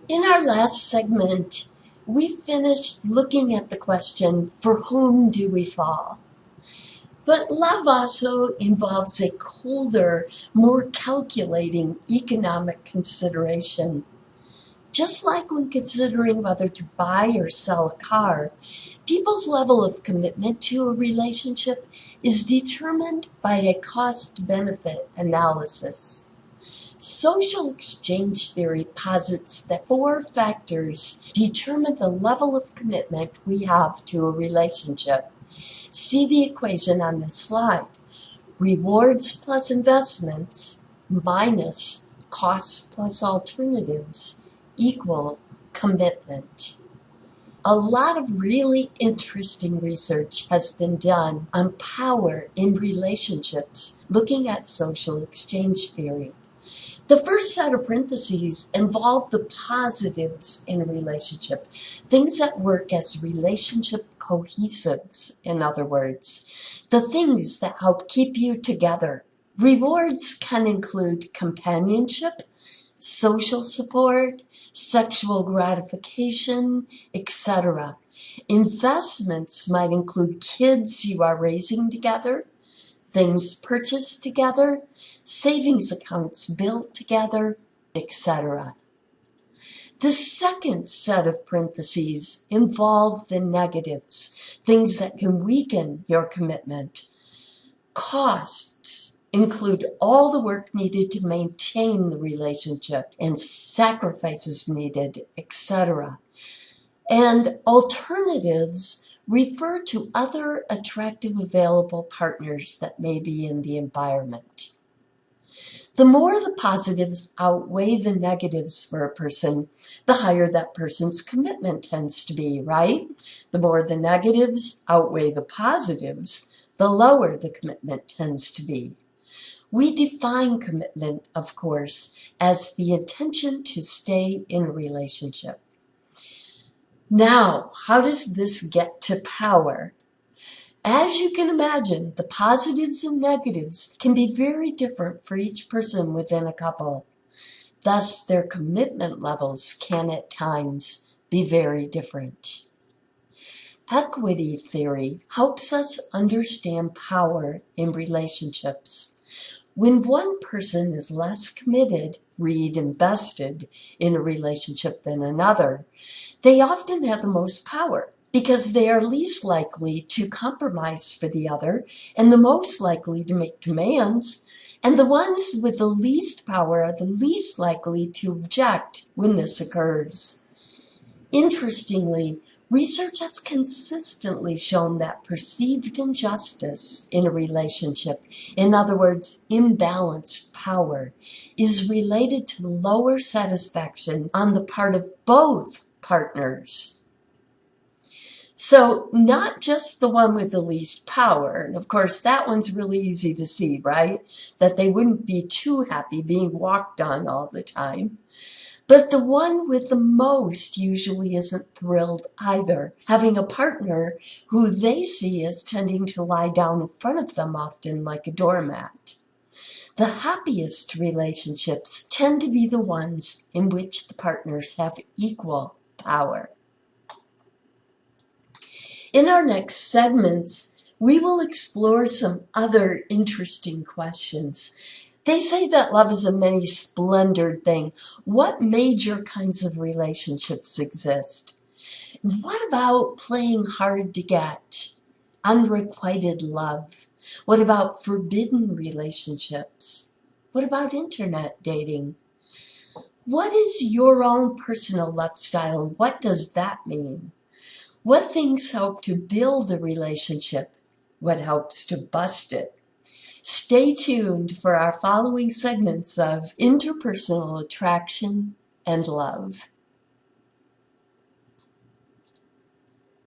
In our last segment, we finished looking at the question, for whom do we fall? But love also involves a colder, more calculating economic consideration. Just like when considering whether to buy or sell a car, people's level of commitment to a relationship is determined by a cost-benefit analysis. Social exchange theory posits that four factors determine the level of commitment we have to a relationship. See the equation on this slide. Rewards plus investments minus costs plus alternatives equal commitment. A lot of really interesting research has been done on power in relationships, looking at social exchange theory. The first set of parentheses involve the positives in a relationship, things that work as relationship cohesives, in other words, the things that help keep you together. Rewards can include companionship, social support, sexual gratification, etc. Investments might include kids you are raising together, things purchased together, savings accounts built together, etc. The second set of parentheses involve the negatives, things that can weaken your commitment. Costs include all the work needed to maintain the relationship and sacrifices needed, etc. And alternatives refer to other attractive available partners that may be in the environment. The more the positives outweigh the negatives for a person, the higher that person's commitment tends to be, right? The more the negatives outweigh the positives, the lower the commitment tends to be. We define commitment, of course, as the intention to stay in a relationship. Now, how does this get to power? As you can imagine, the positives and negatives can be very different for each person within a couple. Thus, their commitment levels can at times be very different. Equity theory helps us understand power in relationships. When one person is less committed, read invested, in a relationship than another, they often have the most power because they are least likely to compromise for the other and the most likely to make demands, and the ones with the least power are the least likely to object when this occurs. Interestingly, research has consistently shown that perceived injustice in a relationship, in other words, imbalanced power, is related to lower satisfaction on the part of both partners. So not just the one with the least power, and of course that one's really easy to see, right? That they wouldn't be too happy being walked on all the time. But the one with the most usually isn't thrilled either, having a partner who they see as tending to lie down in front of them often like a doormat. The happiest relationships tend to be the ones in which the partners have equal power. In our next segments, we will explore some other interesting questions. They say that love is a many splendored thing. What major kinds of relationships exist? What about playing hard to get? Unrequited love? What about forbidden relationships? What about internet dating? What is your own personal love style and what does that mean? What things help to build a relationship? What helps to bust it? Stay tuned for our following segments of interpersonal attraction and love.